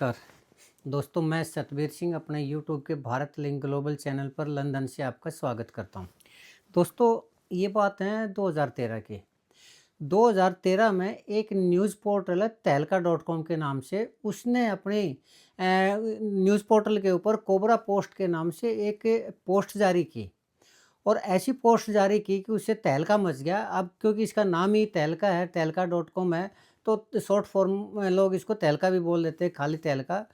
नमस्कार दोस्तों, मैं सतबीर सिंह अपने यूट्यूब के भारत लिंक ग्लोबल चैनल पर लंदन से आपका स्वागत करता हूं। दोस्तों, ये बात है 2013 की। 2013 में एक न्यूज़ पोर्टल है तहलका डॉट कॉम के नाम से, उसने अपनी न्यूज़ पोर्टल के ऊपर कोबरा पोस्ट के नाम से एक पोस्ट जारी की और ऐसी पोस्ट जारी की कि उससे तहलका मच गया। अब क्योंकि इसका नाम ही तहलका है, तहलका डॉट कॉम है, तो शॉर्ट फॉर्म में लोग इसको तहलका भी बोल देते हैं, खाली तहलका।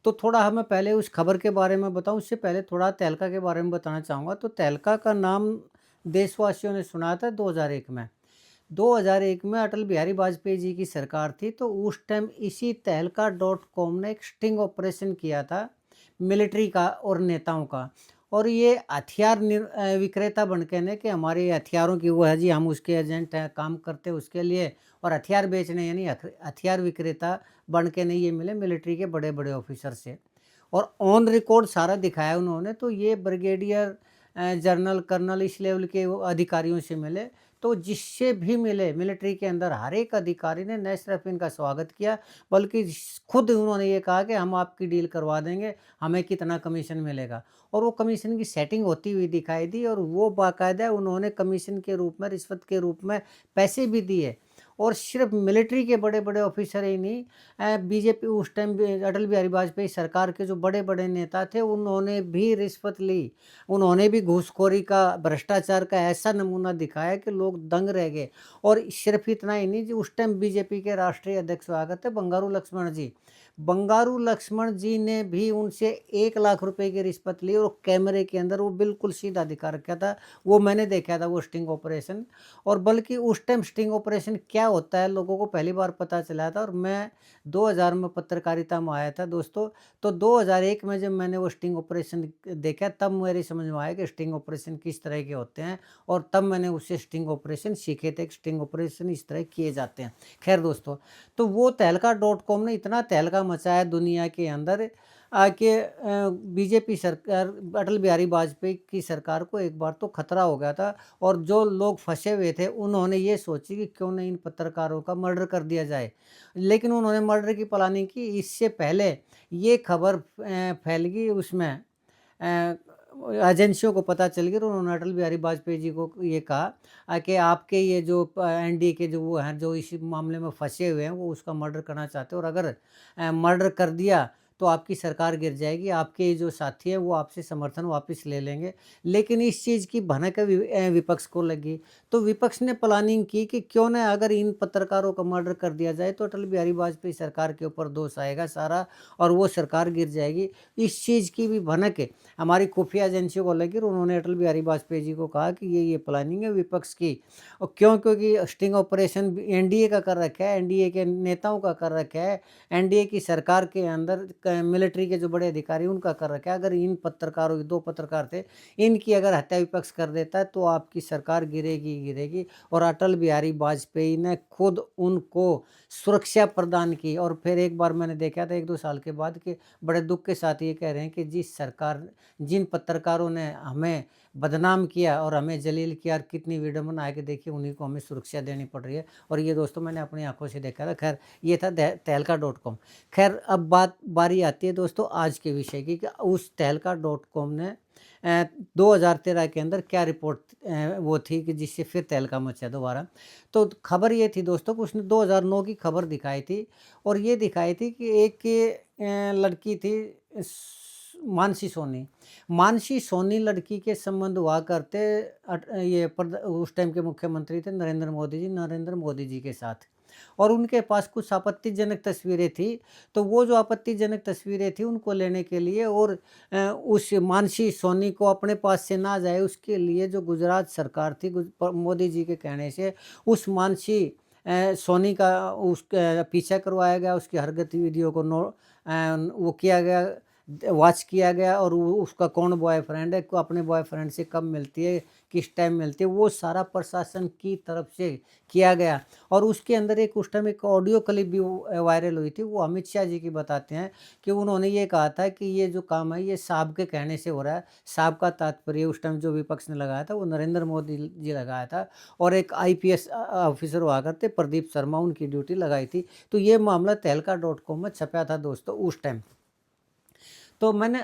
तो थोड़ा हमें पहले उस खबर के बारे में बताऊँ, उससे पहले थोड़ा तहलका के बारे में बताना चाहूँगा। तो तहलका का नाम देशवासियों ने सुना था 2001 में। 2001 में अटल बिहारी वाजपेयी जी की सरकार थी, तो उस टाइम इसी तहलका डॉट कॉम ने एक स्टिंग ऑपरेशन किया था मिलिट्री का और नेताओं का। और ये हथियार विक्रेता बन के ने कि हमारे हथियारों की वो है जी, हम उसके एजेंट हैं, काम करते हैं उसके लिए, और हथियार बेचने यानी हथियार विक्रेता बन के नहीं ये मिले मिलिट्री के बड़े-बड़े ऑफिसर से। और ऑन रिकॉर्ड सारा दिखाया उन्होंने, तो ये ब्रिगेडियर जनरल, कर्नल इस लेवल के वो अधिकारियों से मिले। तो जिससे भी मिले मिलिट्री के अंदर हर एक अधिकारी ने न सिर्फ इनका स्वागत किया, बल्कि खुद उन्होंने ये कहा कि हम आपकी डील करवा देंगे, हमें कितना कमीशन मिलेगा। और वो कमीशन की सेटिंग होती हुई दिखाई दी, और वो बाकायदा उन्होंने कमीशन के रूप में, रिश्वत के रूप में पैसे भी दिए। और सिर्फ मिलिट्री के बड़े-बड़े ऑफिसर ही नहीं, बीजेपी उस टाइम अटल बिहारी वाजपेयी सरकार के जो बड़े-बड़े नेता थे, उन्होंने भी रिश्वत ली। उन्होंने भी घूसखोरी का, भ्रष्टाचार का ऐसा नमूना दिखाया कि लोग दंग रह गए। और सिर्फ इतना ही नहीं जी, उस टाइम बीजेपी के राष्ट्रीय अध्यक्ष हुआ करते बंगारू लक्ष्मण जी। बंगारू लक्ष्मण जी ने भी उनसे 1 लाख रुपए की रिश्वत ली, और कैमरे के अंदर वो बिल्कुल सीधा दिखा रखा था। वो मैंने देखा था वो स्टिंग ऑपरेशन। और बल्कि उस टाइम स्टिंग ऑपरेशन क्या होता है लोगों को पहली बार पता चला था, और मैं 2000 में पत्रकारिता में आया था दोस्तों। तो 2001 में जब मैंने वो स्टिंग ऑपरेशन देखा, तब मेरी समझ में आया कि स्टिंग ऑपरेशन किस तरह के होते हैं, और तब मैंने उससे स्टिंग ऑपरेशन सीखे थे कि स्टिंग ऑपरेशन इस तरह किए जाते हैं। खैर दोस्तों, तो वो तहलका डॉट कॉम ने इतना तहलका मचाया दुनिया के अंदर, कि बीजेपी सरकार, अटल बिहारी वाजपेयी की सरकार को एक बार तो खतरा हो गया था। और जो लोग फँसे हुए थे, उन्होंने ये सोची कि क्यों नहीं इन पत्रकारों का मर्डर कर दिया जाए। लेकिन उन्होंने मर्डर की प्लानिंग की, इससे पहले ये खबर फैल गई उसमें, अ, एजेंसियों को पता चल गया, तो उन्होंने अटल बिहारी वाजपेयी जी को ये कहा कि आपके ये जो एनडीए के जो वो हैं, जो इस मामले में फँसे हुए हैं, वो उसका मर्डर करना चाहते हैं, और अगर मर्डर कर दिया तो आपकी सरकार गिर जाएगी, आपके ये जो साथी हैं वो आपसे समर्थन वापस ले लेंगे। लेकिन इस चीज़ की भनक विपक्ष को लगी, तो विपक्ष ने प्लानिंग की कि क्यों ना अगर इन पत्रकारों का मर्डर कर दिया जाए, तो अटल बिहारी वाजपेयी सरकार के ऊपर दोष आएगा सारा, और वो सरकार गिर जाएगी। इस चीज़ की भी भनक हमारी खुफिया एजेंसियों को लगी, और उन्होंने अटल बिहारी वाजपेयी जी को कहा कि ये प्लानिंग है विपक्ष की। और क्यों? क्योंकि स्टिंग ऑपरेशन एनडीए का कर रखा है, एनडीए के नेताओं का कर रखा है, एनडीए की सरकार के अंदर मिलिट्री के जो बड़े अधिकारी उनका कर रखा है। अगर इन पत्रकारों, 2 पत्रकार थे, इनकी अगर हत्या विपक्ष कर देता है, तो आपकी सरकार गिरेगी ही गिरेगी। और अटल बिहारी वाजपेयी ने खुद उनको सुरक्षा प्रदान की। और फिर एक बार मैंने देखा था 1-2 साल के बाद, कि बड़े दुःख के साथ ये कह रहे हैं कि जिस सरकार, जिन पत्रकारों ने हमें बदनाम किया और हमें जलील किया, और कितनी विडंबना है कि देखिए उन्हीं को हमें सुरक्षा देनी पड़ रही है। और ये दोस्तों मैंने अपनी आँखों से देखा था। खैर, ये था तहलका डॉट कॉम। खैर, अब बारी आती है दोस्तों आज के विषय की, कि उस तहलका डॉट कॉम ने 2013 के अंदर क्या रिपोर्ट वो थी कि जिससे फिर तहलका मचा दोबारा। तो खबर ये थी दोस्तों कि उसने 2009 की खबर दिखाई थी, और ये दिखाई थी कि एक लड़की थी, मानसी सोनी। मानसी सोनी लड़की के संबंध हुआ करते ये उस टाइम के मुख्यमंत्री थे नरेंद्र मोदी जी के साथ। और उनके पास कुछ आपत्तिजनक तस्वीरें थी, तो वो जो आपत्तिजनक तस्वीरें थी उनको लेने के लिए, और उस मानसी सोनी को अपने पास से ना जाए उसके लिए, जो गुजरात सरकार थी मोदी जी के कहने से, उस मानसी सोनी का उसका पीछा करवाया गया, उसकी हर गतिविधियों को वो किया गया, वॉच किया गया और उसका कौन बॉयफ्रेंड है, को अपने बॉयफ्रेंड से कब मिलती है, किस टाइम मिलती है, वो सारा प्रशासन की तरफ से किया गया। और उसके अंदर एक उस टाइम एक ऑडियो क्लिप भी वायरल हुई थी, वो अमित शाह जी की बताते हैं कि उन्होंने ये कहा था कि ये जो काम है ये साहब के कहने से हो रहा है। साहब का तात्पर्य उस टाइम जो विपक्ष ने लगाया था वो नरेंद्र मोदी जी लगाया था, और एक आईपीएस ऑफिसर हुआ करते प्रदीप शर्मा, उनकी ड्यूटी लगाई थी। तो ये मामला तहलका.com में छपा था दोस्तों उस टाइम। तो मैंने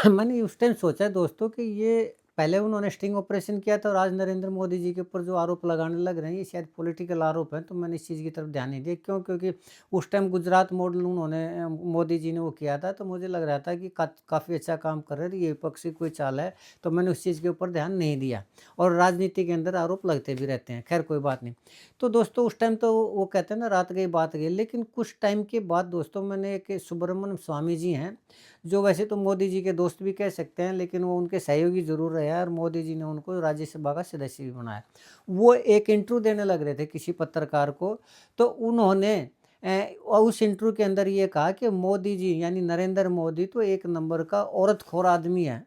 मैंने उस टाइम सोचा दोस्तों कि ये पहले उन्होंने स्टिंग ऑपरेशन किया था और आज नरेंद्र मोदी जी के ऊपर जो आरोप लगाने लग रहे हैं ये शायद पॉलिटिकल आरोप हैं। तो मैंने इस चीज़ की तरफ ध्यान नहीं दिया, क्यों? क्योंकि उस टाइम गुजरात मॉडल उन्होंने मोदी जी ने वो किया था, तो मुझे लग रहा था कि काफ़ी अच्छा काम कर रहे थे, ये विपक्ष की कोई चाल है। तो मैंने उस चीज़ के ऊपर ध्यान नहीं दिया, और राजनीति के अंदर आरोप लगते भी रहते हैं, खैर कोई बात नहीं। तो दोस्तों उस टाइम तो वो कहते हैं ना, रात गई बात गई। लेकिन कुछ टाइम के बाद दोस्तों मैंने एक सुब्रमण्यम स्वामी जी हैं, जो वैसे तो मोदी जी के दोस्त भी कह सकते हैं, लेकिन वो उनके सहयोगी ज़रूर रहे हैं, और मोदी जी ने उनको राज्यसभा का सदस्य भी बनाया। वो एक इंटरव्यू देने लग रहे थे किसी पत्रकार को, तो उन्होंने और उस इंटरव्यू के अंदर ये कहा कि मोदी जी यानी नरेंद्र मोदी तो एक नंबर का औरतखोर आदमी है।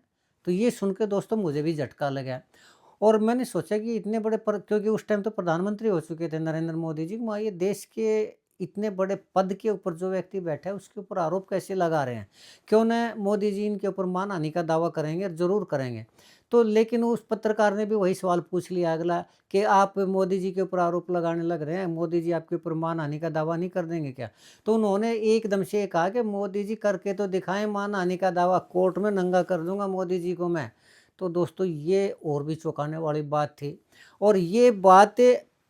तो ये सुन के दोस्तों मुझे भी झटका लगा, और मैंने सोचा कि इतने बड़े क्योंकि उस टाइम तो प्रधानमंत्री हो चुके थे नरेंद्र मोदी जी, वहाँ ये देश के इतने बड़े पद के ऊपर जो व्यक्ति बैठा है उसके ऊपर आरोप कैसे लगा रहे हैं? क्यों ना मोदी जी इनके ऊपर मानहानि का दावा करेंगे, और ज़रूर करेंगे। तो लेकिन उस पत्रकार ने भी वही सवाल पूछ लिया अगला, कि आप मोदी जी के ऊपर आरोप लगाने लग रहे हैं, मोदी जी आपके ऊपर मानहानि का दावा नहीं कर देंगे क्या? तो उन्होंने एकदम से ये कहा कि मोदी जी करके तो दिखाएँ मानहानि का दावा, कोर्ट में नंगा कर दूँगा मोदी जी को मैं। तो दोस्तों ये और भी चौंकाने वाली बात थी, और ये बात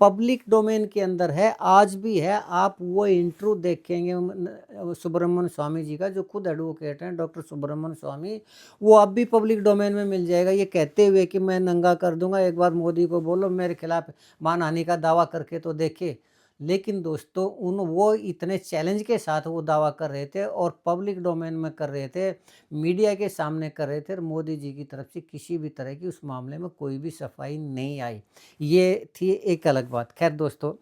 पब्लिक डोमेन के अंदर है, आज भी है। आप वो इंटरव्यू देखेंगे सुब्रमण्यम स्वामी जी का, जो खुद एडवोकेट हैं डॉक्टर सुब्रमण्यम स्वामी, वो अब भी पब्लिक डोमेन में मिल जाएगा, ये कहते हुए कि मैं नंगा कर दूंगा, एक बार मोदी को बोलो मेरे खिलाफ मानहानि का दावा करके तो देखे। लेकिन दोस्तों वो इतने चैलेंज के साथ वो दावा कर रहे थे, और पब्लिक डोमेन में कर रहे थे, मीडिया के सामने कर रहे थे, और मोदी जी की तरफ से किसी भी तरह की उस मामले में कोई भी सफाई नहीं आई। ये थी एक अलग बात। खैर दोस्तों,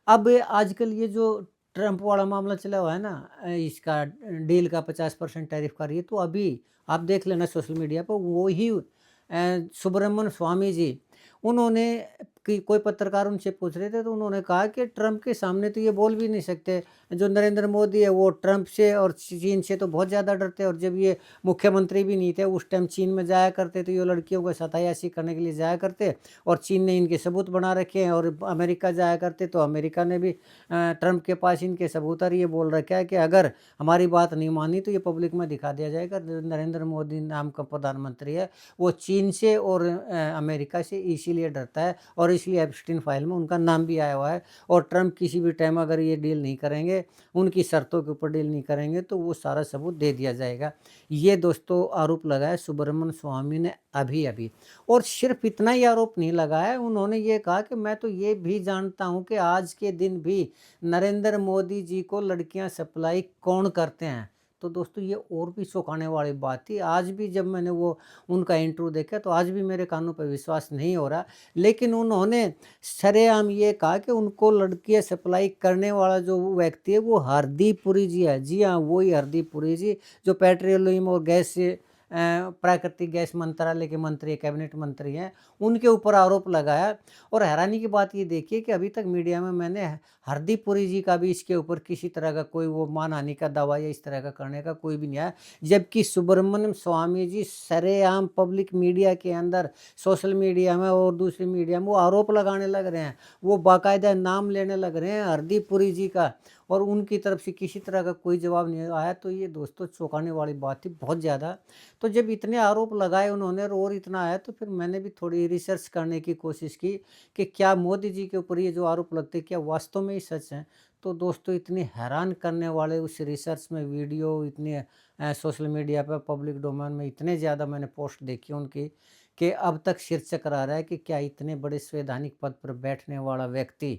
अब आजकल ये जो ट्रम्प वाला मामला चला हुआ है ना, इसका डील का 50% टैरिफ का, ये तो अभी आप देख लेना सोशल मीडिया पर, वो ही सुब्रमण्यम स्वामी जी, उन्होंने कि कोई पत्रकार उनसे पूछ रहे थे, तो उन्होंने कहा कि ट्रम्प के सामने तो ये बोल भी नहीं सकते। जो नरेंद्र मोदी है वो ट्रम्प से और चीन से तो बहुत ज़्यादा डरते हैं, और जब ये मुख्यमंत्री भी नहीं थे उस टाइम चीन में जाया करते, तो ये लड़कियों को सतायासी करने के लिए जाया करते, और चीन ने इनके सबूत बना रखे हैं। और अमेरिका जाया करते तो अमेरिका ने भी ट्रम्प के पास इनके सबूत, और ये बोल रखा है कि अगर हमारी बात नहीं मानी तो ये पब्लिक में दिखा दिया जाएगा। नरेंद्र मोदी नाम का प्रधानमंत्री है, वो चीन से और अमेरिका से इसीलिए डरता है, और इसलिए एप्स्टीन फाइल में उनका नाम भी आया हुआ है। और ट्रम्प किसी भी टाइम अगर ये डील नहीं करेंगे, उनकी शर्तों के ऊपर डील नहीं करेंगे, तो वो सारा सबूत दे दिया जाएगा। ये दोस्तों आरोप लगाया सुब्रमण्यम स्वामी ने अभी-अभी। और सिर्फ इतना ही आरोप नहीं लगाया, उन्होंने ये कहा कि मैं तो ये भी जानता हूँ कि आज के दिन भी नरेंद्र मोदी जी को लड़कियाँ सप्लाई कौन करते हैं। तो दोस्तों ये और भी चौंकाने वाली बात थी। आज भी जब मैंने वो उनका इंटरव्यू देखा, तो आज भी मेरे कानों पे विश्वास नहीं हो रहा। लेकिन उन्होंने सरेआम ये कहा कि उनको लड़कियाँ सप्लाई करने वाला जो व्यक्ति है वो हरदीप पुरी जी है। जी हाँ, वही हरदीप पुरी जी, जो पेट्रोलियम और गैस से प्राकृतिक गैस मंत्रालय के मंत्री, कैबिनेट मंत्री हैं, उनके ऊपर आरोप लगाया। और हैरानी की बात ये देखिए कि अभी तक मीडिया में मैंने हरदीप पुरी जी का भी इसके ऊपर किसी तरह का कोई वो मानहानि का दावा या इस तरह का करने का कोई भी नहीं आया। जबकि सुब्रमण्यम स्वामी जी सरेआम पब्लिक मीडिया के अंदर, सोशल मीडिया में और दूसरी मीडिया में वो आरोप लगाने लग रहे हैं, वो बाकायदा नाम लेने लग रहे हैं हरदीप पुरी जी का, और उनकी तरफ से किसी तरह का कोई जवाब नहीं आया। तो ये दोस्तों चौंकाने वाली बात थी बहुत ज़्यादा। तो जब इतने आरोप लगाए उन्होंने और इतना आया, तो फिर मैंने भी थोड़ी रिसर्च करने की कोशिश की कि क्या मोदी जी के ऊपर ये जो आरोप लगते हैं क्या वास्तव में ही सच हैं। तो दोस्तों इतने हैरान करने वाले उस रिसर्च में वीडियो, इतने सोशल मीडिया पर पब्लिक डोमेन में इतने ज़्यादा मैंने पोस्ट देखी उनकी, कि अब तक सिर चकरा रहा है कि क्या इतने बड़े संवैधानिक पद पर बैठने वाला व्यक्ति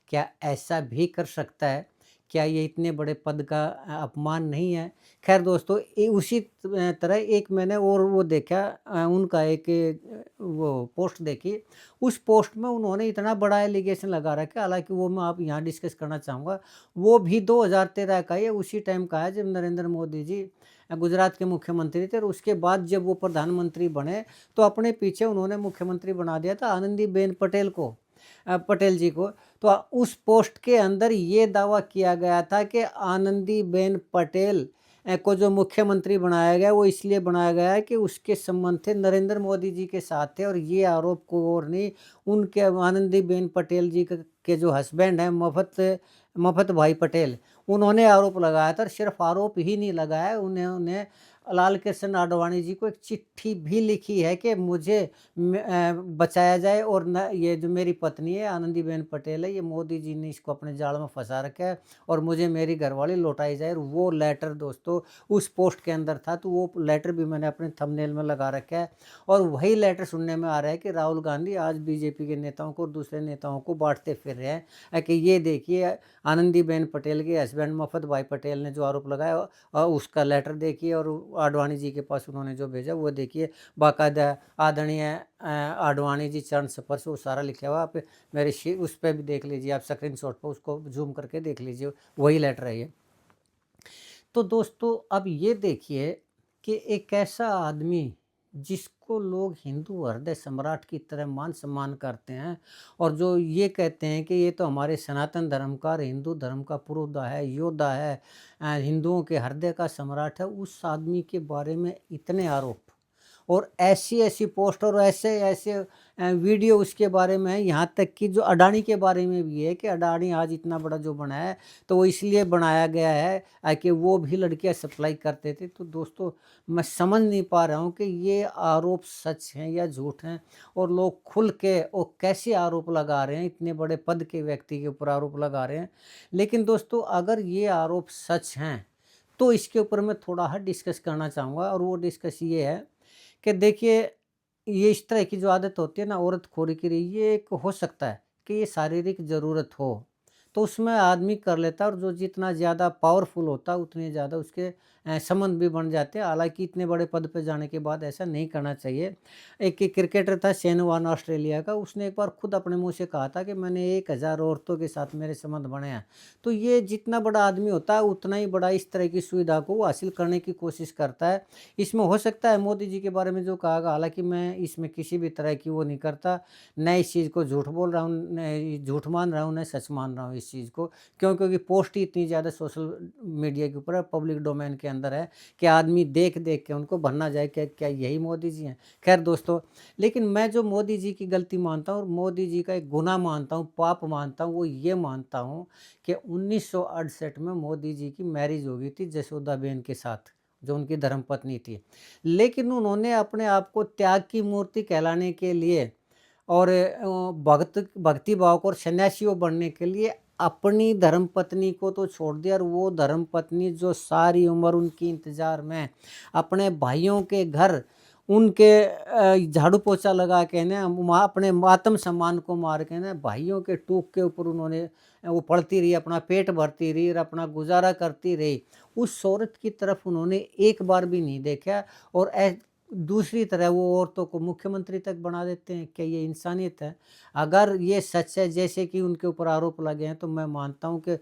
क्या ऐसा भी कर सकता है क्या ये इतने बड़े पद का अपमान नहीं है? खैर दोस्तों, उसी तरह एक मैंने और वो देखा, उनका एक वो पोस्ट देखी। उस पोस्ट में उन्होंने इतना बड़ा एलिगेशन लगा रखा है, हालाँकि वो मैं आप यहाँ डिस्कस करना चाहूँगा। वो भी 2013 का ही है, उसी टाइम का है जब नरेंद्र मोदी जी गुजरात के मुख्यमंत्री थे, और उसके बाद जब वो प्रधानमंत्री बने, तो अपने पीछे उन्होंने मुख्यमंत्री बना दिया था आनंदीबेन पटेल को, पटेल जी को। तो उस पोस्ट के अंदर ये दावा किया गया था कि आनंदीबेन पटेल को जो मुख्यमंत्री बनाया गया, वो इसलिए बनाया गया है कि उसके संबंध थे नरेंद्र मोदी जी के साथ थे, और ये आरोप कोई और नहीं, उनके आनंदीबेन पटेल जी के जो हस्बैंड हैं मफत भाई पटेल, उन्होंने आरोप लगाया था। और सिर्फ आरोप ही नहीं लगाया, उन्होंने लाल कृष्ण आडवाणी जी को एक चिट्ठी भी लिखी है कि मुझे बचाया जाए, और न ये जो मेरी पत्नी है आनंदीबेन पटेल है, ये मोदी जी ने इसको अपने जाल में फंसा रखा है, और मुझे मेरी घरवाली लौटाई जाए। और वो लेटर दोस्तों उस पोस्ट के अंदर था, तो वो लेटर भी मैंने अपने थंबनेल में लगा रखा है। और वही लेटर सुनने में आ रहा है कि राहुल गांधी आज बीजेपी के नेताओं को और दूसरे नेताओं को बांटते फिर रहे हैं कि ये देखिए आनंदीबेन पटेल के हस्बैंड मफत भाई पटेल ने जो आरोप लगाया, और उसका लेटर देखिए, और आडवाणी जी के पास उन्होंने जो भेजा वो देखिए, बाकायदा आदरणीय आडवाणी जी चरण स्पर्श वो सारा लिखा हुआ, आप मेरे उस पर भी देख लीजिए, आप स्क्रीनशॉट पर उसको जूम करके देख लीजिए, वही लेटर है ये। तो दोस्तों अब ये देखिए कि एक ऐसा आदमी जिसको लोग हिंदू हृदय सम्राट की तरह मान सम्मान करते हैं, और जो ये कहते हैं कि ये तो हमारे सनातन धर्म का और हिंदू धर्म का पुरोधा है, योद्धा है, हिंदुओं के हृदय का सम्राट है, उस आदमी के बारे में इतने आरोप और ऐसी-ऐसी पोस्ट और ऐसे-ऐसे वीडियो उसके बारे में है, यहाँ तक कि जो अडानी के बारे में भी है कि अडानी आज इतना बड़ा जो बना है, तो वो इसलिए बनाया गया है कि वो भी लड़कियाँ सप्लाई करते थे। तो दोस्तों, मैं समझ नहीं पा रहा हूँ कि ये आरोप सच हैं या झूठ हैं, और लोग खुल के और कैसे आरोप लगा रहे हैं, इतने बड़े पद के व्यक्ति के ऊपर आरोप लगा रहे हैं। लेकिन दोस्तों, अगर ये आरोप सच हैं, तो इसके ऊपर मैं थोड़ा डिस्कस करना चाहूँगा, और वो डिस्कस ये है कि देखिए, ये इस तरह की जो आदत होती है ना औरतखोरी की, ये एक हो सकता है कि ये शारीरिक ज़रूरत हो, तो उसमें आदमी कर लेता है, और जो जितना ज़्यादा पावरफुल होता है उतने ज़्यादा उसके संबंध भी बन जाते हैं। हालाँकि इतने बड़े पद पे जाने के बाद ऐसा नहीं करना चाहिए। एक क्रिकेटर था शेन वॉर्न ऑस्ट्रेलिया का, उसने एक बार खुद अपने मुँह से कहा था कि मैंने 1000 औरतों के साथ मेरे संबंध बने हैं। तो ये जितना बड़ा आदमी होता है उतना ही बड़ा इस तरह की सुविधा को वो हासिल करने की कोशिश करता है। इसमें हो सकता है मोदी जी के बारे में जो कहा, हालाँकि मैं इसमें किसी भी तरह की वो नहीं करता, न इस चीज़ को झूठ बोल रहा हूँ, न झूठ मान रहा हूँ, न सच मान रहा हूँ इस चीज़ को। क्यों? क्योंकि पोस्ट ही इतनी ज़्यादा सोशल मीडिया के ऊपर है, पब्लिक डोमेन के अंदर है कि आदमी देख-देख के उनको भरना जाए क्या क्या यही मोदी जी हैं? ख़ैर दोस्तों, लेकिन मैं जो मोदी जी की गलती मानता हूँ और मोदी जी का एक गुनाह मानता हूँ, पाप मानता हूँ, वो ये मानता हूँ कि 1968 में मोदी जी की मैरिज हो गई थी जसोदाबेन के साथ, जो उनकी धर्मपत्नी थी। लेकिन उन्होंने अपने आप को त्याग की मूर्ति कहलाने के लिए और भक्ति भाव को और सन्यासियों बनने के लिए अपनी धर्मपत्नी को तो छोड़ दिया, और वो धर्मपत्नी जो सारी उम्र उनकी इंतज़ार में अपने भाइयों के घर उनके झाड़ू पोछा लगा के ना अपने आत्म सम्मान को मार के ना भाइयों के टूक के ऊपर उन्होंने वो पड़ती रही, अपना पेट भरती रही और अपना गुजारा करती रही। उस औरत की तरफ उन्होंने एक बार भी नहीं देखा, और दूसरी तरह वो औरतों को मुख्यमंत्री तक बना देते हैं। क्या ये इंसानियत है? अगर ये सच है जैसे कि उनके ऊपर आरोप लगे हैं, तो मैं मानता हूँ कि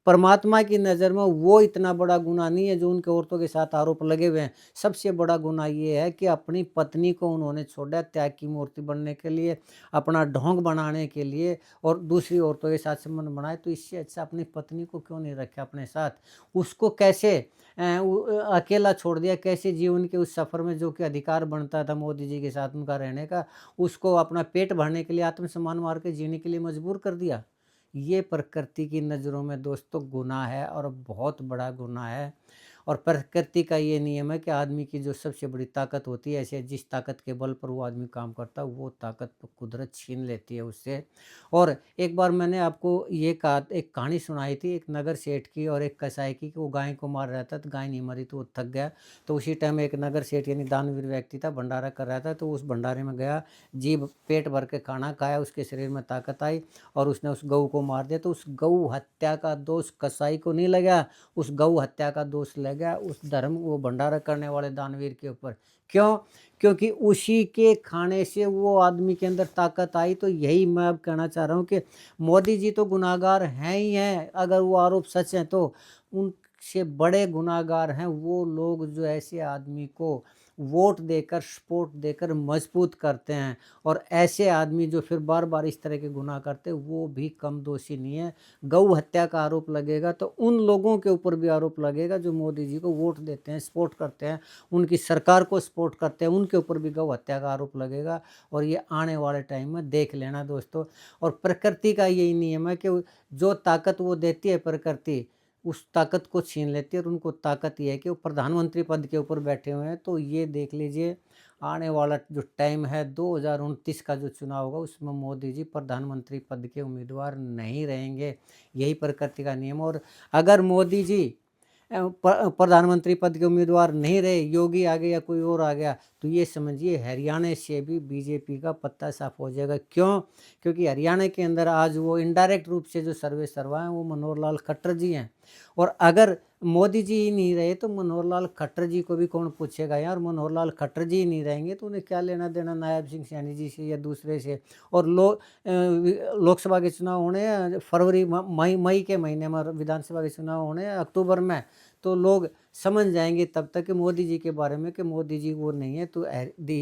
परमात्मा की नज़र में वो इतना बड़ा गुनाह नहीं है जो उनके औरतों के साथ आरोप लगे हुए हैं। सबसे बड़ा गुनाह ये है कि अपनी पत्नी को उन्होंने छोड़ा त्याग की मूर्ति बनने के लिए, अपना ढोंग बनाने के लिए, और दूसरी औरतों के साथ संबंध बनाए। तो इससे अच्छा अपनी पत्नी को क्यों नहीं रखा अपने साथ? उसको कैसे अकेला छोड़ दिया? कैसे जीवन के उस सफ़र में जो कि अधिकार बनता था मोदी जी के साथ उनका रहने का, उसको अपना पेट भरने के लिए, आत्मसम्मान मार के जीने के लिए मजबूर कर दिया? ये प्रकृति की नज़रों में दोस्तों गुनाह है, और बहुत बड़ा गुनाह है। और प्रकृति का ये नियम है कि आदमी की जो सबसे बड़ी ताकत होती है, ऐसे जिस ताकत के बल पर वो आदमी काम करता है, वो ताकत तो कुदरत छीन लेती है उससे। और एक बार मैंने आपको ये कहा, एक कहानी सुनाई थी एक नगर सेठ की और एक कसाई की, कि वो गाय को मार रहा था, तो गाय नहीं मरी तो वो थक गया। तो उसी टाइम एक नगर सेठ यानी दानवीर व्यक्ति था, भंडारा कर रहा था, तो उस भंडारे में गया, जीभ पेट भर के खाना खाया, उसके शरीर में ताकत आई और उसने उस गऊ को मार दिया। तो उस गऊ हत्या का दोष कसाई को नहीं लगा, उस गऊ हत्या का दोष लग गया उस धर्म वो भंडारा करने वाले दानवीर के ऊपर। क्यों? क्योंकि उसी के खाने से वो आदमी के अंदर ताकत आई। तो यही मैं अब कहना चाह रहा हूँ कि मोदी जी तो गुनाहगार हैं ही हैं, अगर वो आरोप सच हैं तो। उनसे बड़े गुनाहगार हैं वो लोग जो ऐसे आदमी को वोट देकर, सपोर्ट देकर मजबूत करते हैं, और ऐसे आदमी जो फिर बार बार इस तरह के गुनाह करते हैं, वो भी कम दोषी नहीं है। गौ हत्या का आरोप लगेगा तो उन लोगों के ऊपर भी आरोप लगेगा जो मोदी जी को वोट देते हैं, सपोर्ट करते हैं, उनकी सरकार को सपोर्ट करते हैं, उनके ऊपर भी गौ हत्या का आरोप लगेगा। और ये आने वाले टाइम में देख लेना दोस्तों। और प्रकृति का यही नियम है कि जो ताकत वो देती है प्रकृति, उस ताकत को छीन लेती है। और उनको ताकत ये है कि वो प्रधानमंत्री पद के ऊपर बैठे हुए हैं। तो ये देख लीजिए, आने वाला जो टाइम है 2029 का जो चुनाव होगा, उसमें मोदी जी प्रधानमंत्री पद के उम्मीदवार नहीं रहेंगे। यही प्रकृति का नियम। और अगर मोदी जी प्रधानमंत्री पद के उम्मीदवार नहीं रहे, योगी आ गए या कोई और आ गया, तो ये समझिए हरियाणा से भी बीजेपी का पत्ता साफ हो जाएगा। क्यों? क्योंकि हरियाणा के अंदर आज वो इनडायरेक्ट रूप से जो सर्वे सर्वा है वो मनोहर लाल खट्टर जी हैं। और अगर मोदी जी ही नहीं रहे तो मनोहर लाल खट्टर जी को भी कौन पूछेगा यार। मनोहर लाल खट्टर जी ही नहीं रहेंगे तो उन्हें क्या लेना देना नायब सिंह सैनी जी से या दूसरे से। और लोकसभा के चुनाव होने हैं फरवरी मई के महीने में, विधानसभा के चुनाव होने हैं अक्टूबर में। तो लोग समझ जाएंगे तब तक कि मोदी जी के बारे में कि मोदी जी वो नहीं है। तो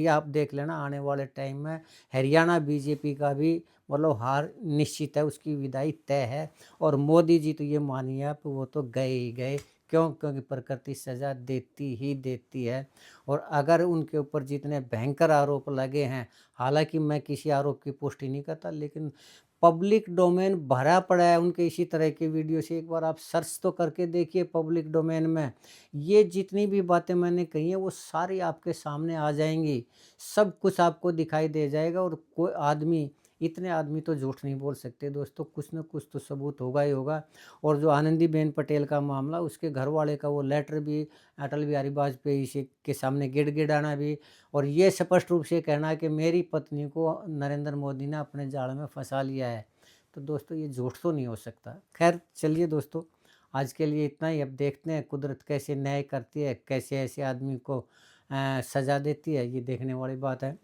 आप देख लेना आने वाले टाइम में हरियाणा बीजेपी का भी मतलब हार निश्चित है, उसकी विदाई तय है। और मोदी जी तो ये मानिए आप, वो तो गए ही गए। क्यों? क्योंकि प्रकृति सजा देती ही देती है। और अगर उनके ऊपर जितने भयंकर आरोप लगे हैं, हालांकि मैं किसी आरोप की पुष्टि नहीं करता, लेकिन पब्लिक डोमेन भरा पड़ा है उनके इसी तरह के वीडियो से। एक बार आप सर्च तो करके देखिए पब्लिक डोमेन में, ये जितनी भी बातें मैंने कही हैं वो सारी आपके सामने आ जाएंगी, सब कुछ आपको दिखाई दे जाएगा। और कोई आदमी, इतने आदमी तो झूठ नहीं बोल सकते दोस्तों, कुछ न कुछ तो सबूत होगा ही होगा। और जो आनंदीबेन पटेल का मामला, उसके घर वाले का वो लेटर भी अटल बिहारी वाजपेयी से के सामने गिड़गिड़ाना भी, और ये स्पष्ट रूप से कहना कि मेरी पत्नी को नरेंद्र मोदी ने अपने जाल में फंसा लिया है। तो दोस्तों ये झूठ तो नहीं हो सकता। खैर चलिए दोस्तों, आज के लिए इतना ही। अब देखते हैं कुदरत कैसे न्याय करती है, कैसे ऐसे आदमी को सज़ा देती है, ये देखने वाली बात है।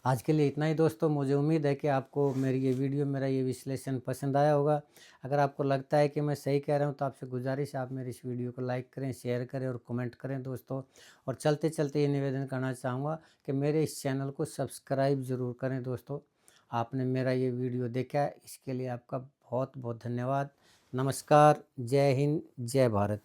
आज के लिए इतना ही दोस्तों। मुझे उम्मीद है कि आपको मेरी ये वीडियो, मेरा ये विश्लेषण पसंद आया होगा। अगर आपको लगता है कि मैं सही कह रहा हूँ तो आपसे गुजारिश है आप मेरी इस वीडियो को लाइक करें, शेयर करें और कमेंट करें दोस्तों। और चलते चलते ये निवेदन करना चाहूँगा कि मेरे इस चैनल को सब्सक्राइब ज़रूर करें दोस्तों। आपने मेरा ये वीडियो देखा है, इसके लिए आपका बहुत बहुत धन्यवाद। नमस्कार, जय हिंद, जय भारत।